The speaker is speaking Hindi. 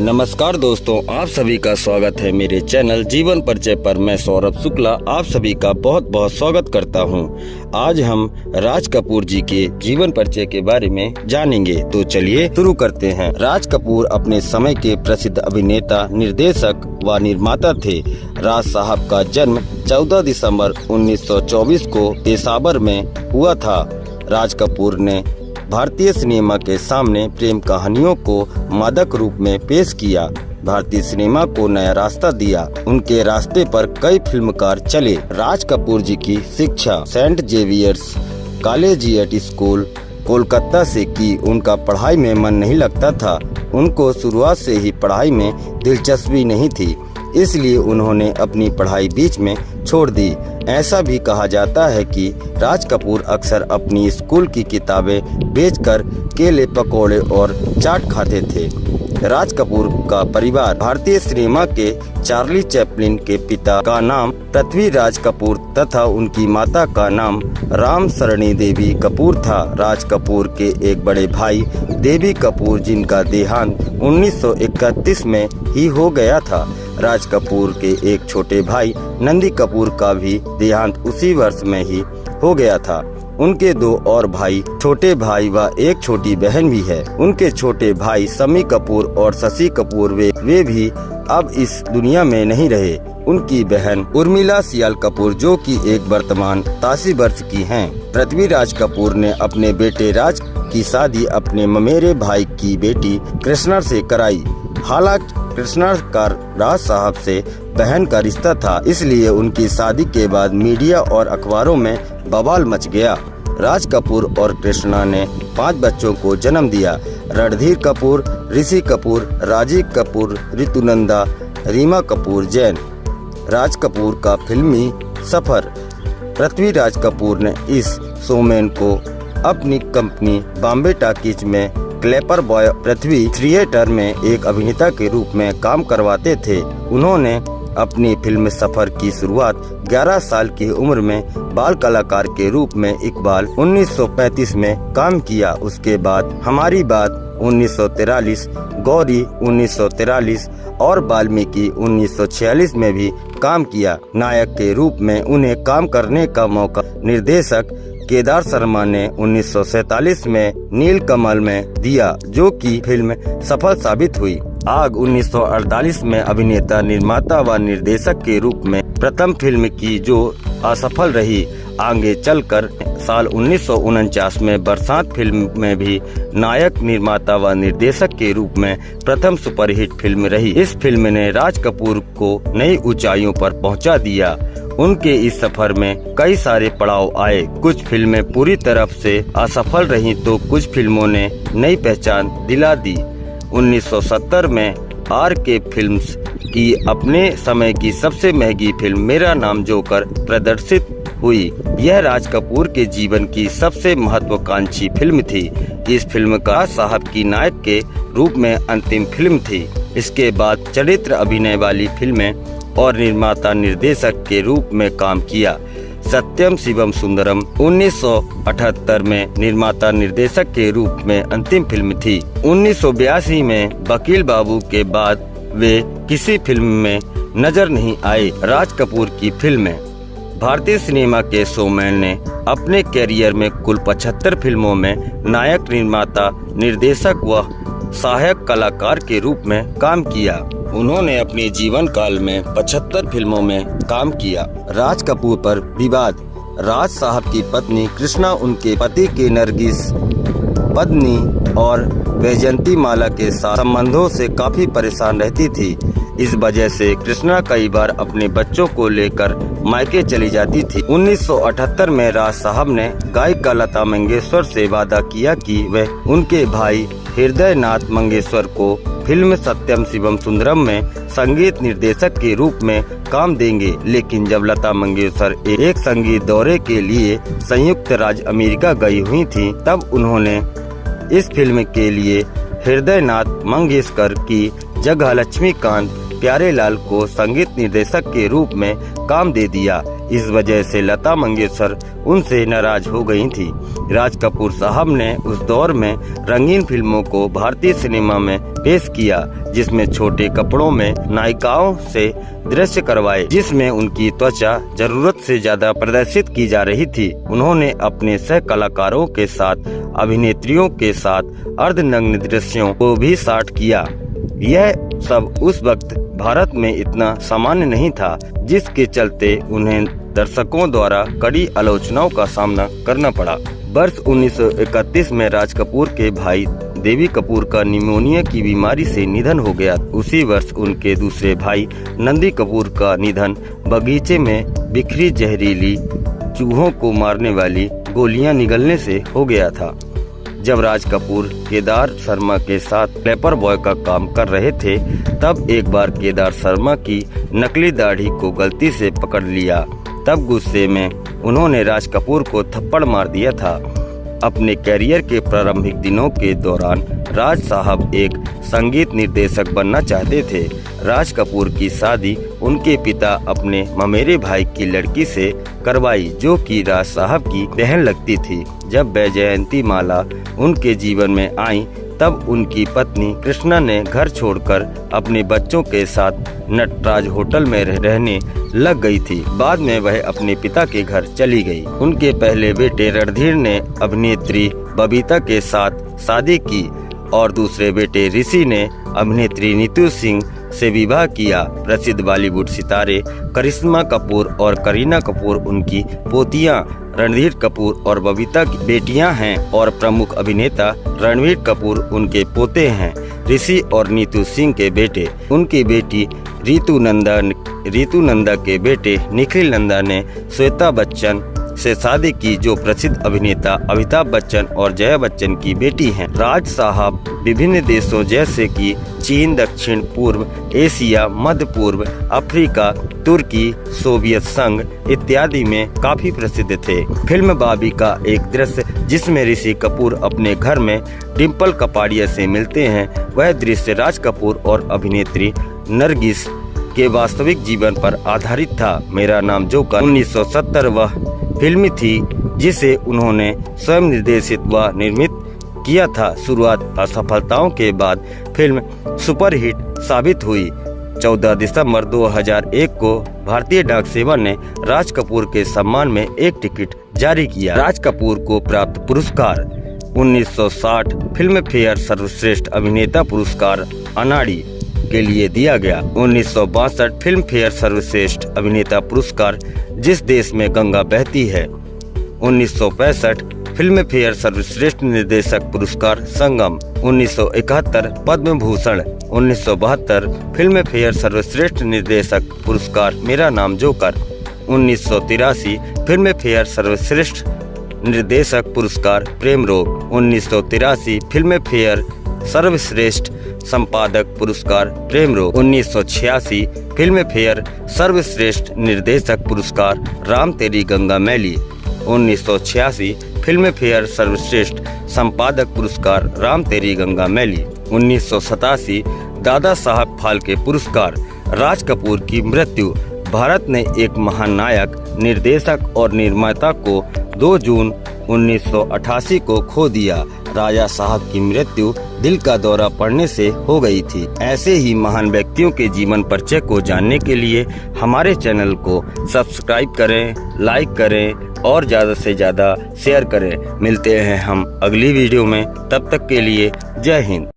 नमस्कार दोस्तों, आप सभी का स्वागत है मेरे चैनल जीवन परिचय पर। मैं सौरभ शुक्ला आप सभी का बहुत बहुत स्वागत करता हूं। आज हम राज कपूर जी के जीवन परिचय के बारे में जानेंगे, तो चलिए शुरू करते हैं। राज कपूर अपने समय के प्रसिद्ध अभिनेता, निर्देशक व निर्माता थे। राज साहब का जन्म 14 दिसंबर 1924 को पेशावर में हुआ था। राज कपूर ने भारतीय सिनेमा के सामने प्रेम कहानियों को मादक रूप में पेश किया, भारतीय सिनेमा को नया रास्ता दिया। उनके रास्ते पर कई फिल्मकार चले। राज कपूर जी की शिक्षा Saint Xavier's Collegiate School Kolkata से की। उनका पढ़ाई में मन नहीं लगता था। उनको शुरुआत से ही पढ़ाई में दिलचस्पी नहीं थी, इसलिए उन्होंने अपनी पढ़ाई बीच में छोड़ दी। ऐसा भी कहा जाता है कि राज कपूर अक्सर अपनी स्कूल की किताबें बेचकर केले, पकौड़े और चाट खाते थे। राज कपूर का परिवार भारतीय सिनेमा के चार्ली चैपलिन के पिता का नाम पृथ्वीराज कपूर तथा उनकी माता का नाम राम सरणी देवी कपूर था। राज कपूर के एक बड़े भाई देवी कपूर, जिनका देहांत 1931 में ही हो गया था। राज कपूर के एक छोटे भाई नंदी कपूर का भी देहांत उसी वर्ष में ही हो गया था। उनके दो और भाई, छोटे भाई व एक छोटी बहन भी है। उनके छोटे भाई शम्मी कपूर और शशि कपूर वे भी अब इस दुनिया में नहीं रहे। उनकी बहन उर्मिला सियाल कपूर, जो कि एक वर्तमान 83 वर्ष की हैं। पृथ्वीराज कपूर ने अपने बेटे राज की शादी अपने ममेरे भाई की बेटी कृष्णा से कराई। हालांकि कृष्णा का राज साहब से बहन का रिश्ता था, इसलिए उनकी शादी के बाद मीडिया और अखबारों में बवाल मच गया। राज कपूर और कृष्णा ने 5 बच्चों को जन्म दिया। रणधीर कपूर, ऋषि कपूर, राजीव कपूर, ऋतुनंदा, रीमा कपूर जैन। राज कपूर का फिल्मी सफर। पृथ्वीराज कपूर ने इस शोमैन को अपनी कंपनी बॉम्बे टॉकीज में क्लेपर बॉय पृथ्वी थिएटर में एक अभिनेता के रूप में काम करवाते थे। उन्होंने अपनी फिल्म सफर की शुरुआत 11 साल की उम्र में बाल कलाकार के रूप में इकबाल 1935 में काम किया। उसके बाद हमारी बात 1943, गौरी 1943 और वाल्मीकि 1946 में भी काम किया। नायक के रूप में उन्हें काम करने का मौका निर्देशक केदार शर्मा ने 1947 में नीलकमल में दिया, जो कि फिल्म सफल साबित हुई। आग 1948 में अभिनेता, निर्माता व निर्देशक के रूप में प्रथम फिल्म की, जो असफल रही। आगे चलकर साल 1949 में बरसात फिल्म में भी नायक, निर्माता व निर्देशक के रूप में प्रथम सुपरहिट फिल्म रही। इस फिल्म ने राज कपूर को नई ऊंचाइयों पर पहुंचा दिया। उनके इस सफर में कई सारे पड़ाव आए। कुछ फिल्में पूरी तरफ से असफल रहीं, तो कुछ फिल्मों ने नई पहचान दिला दी। 1970 में RK फिल्म्स की अपने समय की सबसे महंगी फिल्म मेरा नाम जोकर प्रदर्शित हुई। यह राज कपूर के जीवन की सबसे महत्वाकांक्षी फिल्म थी। इस फिल्म का साहब की नायक के रूप में अंतिम फिल्म थी। इसके बाद चरित्र अभिनय वाली फिल्में और निर्माता निर्देशक के रूप में काम किया। सत्यम शिवम सुंदरम 1978 में निर्माता निर्देशक के रूप में अंतिम फिल्म थी। 1982 में वकील बाबू के बाद वे किसी फिल्म में नजर नहीं आए। राज कपूर की फिल्में। भारतीय सिनेमा के शोमैन ने अपने कैरियर में कुल 75 फिल्मों में नायक, निर्माता, निर्देशक व सहायक कलाकार के रूप में काम किया। उन्होंने अपने जीवन काल में 75 फिल्मों में काम किया। राज कपूर पर विवाद। राज साहब की पत्नी कृष्णा उनके पति के नरगिस पत्नी और वैजयंती माला के साथ संबंधों से काफी परेशान रहती थी। इस वजह से कृष्णा कई बार अपने बच्चों को लेकर मायके चली जाती थी। 1978 में राज साहब ने गायिका लता मंगेशकर से वादा किया कि वह उनके भाई हृदय नाथ मंगेशकर को फिल्म सत्यम शिवम सुंदरम में संगीत निर्देशक के रूप में काम देंगे। लेकिन जब लता मंगेशकर एक संगीत दौरे के लिए संयुक्त राज्य अमेरिका गई हुई थी, तब उन्होंने इस फिल्म के लिए हृदय नाथ मंगेशकर की जगह लक्ष्मीकांत प्यारेलाल को संगीत निर्देशक के रूप में काम दे दिया। इस वजह से लता मंगेशकर उनसे नाराज हो गई थी। राज कपूर साहब ने उस दौर में रंगीन फिल्मों को भारतीय सिनेमा में पेश किया, जिसमें छोटे कपड़ों में नायिकाओं से दृश्य करवाए, जिसमें उनकी त्वचा जरूरत से ज्यादा प्रदर्शित की जा रही थी। उन्होंने अपने सह कलाकारों के साथ अभिनेत्रियों के साथ अर्धनग्न दृश्यों को भी शॉट किया। यह सब उस वक्त भारत में इतना सामान्य नहीं था, जिसके चलते उन्हें दर्शकों द्वारा कड़ी आलोचनाओं का सामना करना पड़ा। वर्ष 1931 में राज कपूर के भाई देवी कपूर का निमोनिया की बीमारी से निधन हो गया। उसी वर्ष उनके दूसरे भाई नंदी कपूर का निधन बगीचे में बिखरी जहरीली चूहों को मारने वाली गोलियां निगलने से हो गया था। जब राज कपूर केदार शर्मा के साथ पेपर बॉय का काम कर रहे थे, तब एक बार केदार शर्मा की नकली दाढ़ी को गलती से पकड़ लिया। तब गुस्से में उन्होंने राज कपूर को थप्पड़ मार दिया था। अपने कैरियर के प्रारंभिक दिनों के दौरान राज साहब एक संगीत निर्देशक बनना चाहते थे। राज कपूर की शादी उनके पिता अपने ममेरे भाई की लड़की से करवाई, जो कि राज साहब की बहन लगती थी। जब वैजयंती माला उनके जीवन में आई, तब उनकी पत्नी कृष्णा ने घर छोड़कर अपने बच्चों के साथ नटराज होटल में रहने लग गई थी। बाद में वह अपने पिता के घर चली गई। उनके पहले बेटे रणधीर ने अभिनेत्री बबीता के साथ शादी की और दूसरे बेटे ऋषि ने अभिनेत्री नीतू सिंह से विवाह किया। प्रसिद्ध बॉलीवुड सितारे करिश्मा कपूर और करीना कपूर उनकी पोतियां, रणधीर कपूर और बबीता की बेटियां हैं और प्रमुख अभिनेता रणवीर कपूर उनके पोते हैं। ऋषि और नीतू सिंह के बेटे, उनकी बेटी रीतू नंदा के बेटे निखिल नंदा ने श्वेता बच्चन से शादी की, जो प्रसिद्ध अभिनेता अमिताभ बच्चन और जया बच्चन की बेटी हैं। राज साहब विभिन्न देशों जैसे कि चीन, दक्षिण पूर्व एशिया, मध्य पूर्व अफ्रीका, तुर्की, सोवियत संघ इत्यादि में काफी प्रसिद्ध थे। फिल्म बाबी का एक दृश्य जिसमें ऋषि कपूर अपने घर में डिम्पल कपाड़िया से मिलते हैं, वह दृश्य राज कपूर और अभिनेत्री नरगिस के वास्तविक जीवन पर आधारित था। मेरा नाम जोकर 1970 वह फिल्म थी जिसे उन्होंने स्वयं निर्देशित व निर्मित किया था। शुरुआत असफलताओं के बाद फिल्म सुपरहिट साबित हुई। 14 दिसंबर 2001 को भारतीय डाक सेवा ने राज कपूर के सम्मान में एक टिकट जारी किया। राज कपूर को प्राप्त पुरस्कार 1960 फिल्म फेयर सर्वश्रेष्ठ अभिनेता पुरस्कार अनाड़ी के लिए दिया गया। 1962 फिल्म फेयर सर्वश्रेष्ठ अभिनेता पुरस्कार जिस देश में गंगा बहती है। 1965 फिल्म फेयर सर्वश्रेष्ठ निर्देशक पुरस्कार संगम। 1971 पद्म भूषण। 1972 फिल्म फेयर सर्वश्रेष्ठ निर्देशक पुरस्कार मेरा नाम जोकर। 1983 फिल्म फेयर सर्वश्रेष्ठ निर्देशक पुरस्कार प्रेम रोग। 1983 फिल्म फेयर सर्वश्रेष्ठ संपादक पुरस्कार प्रेम रोग। 1986 फिल्म फेयर सर्वश्रेष्ठ निर्देशक पुरस्कार राम तेरी गंगा मैली। 1986 फिल्म फेयर सर्वश्रेष्ठ संपादक पुरस्कार राम तेरी गंगा मैली। 1987 दादा साहब फाल्के पुरस्कार। राज कपूर की मृत्यु। भारत ने एक महान नायक, निर्देशक और निर्माता को 2 जून 1988 को खो दिया। राजा साहब की मृत्यु दिल का दौरा पड़ने से हो गई थी। ऐसे ही महान व्यक्तियों के जीवन परिचय को जानने के लिए हमारे चैनल को सब्सक्राइब करें, लाइक करें और ज़्यादा से ज़्यादा शेयर करें। मिलते हैं हम अगली वीडियो में, तब तक के लिए जय हिंद।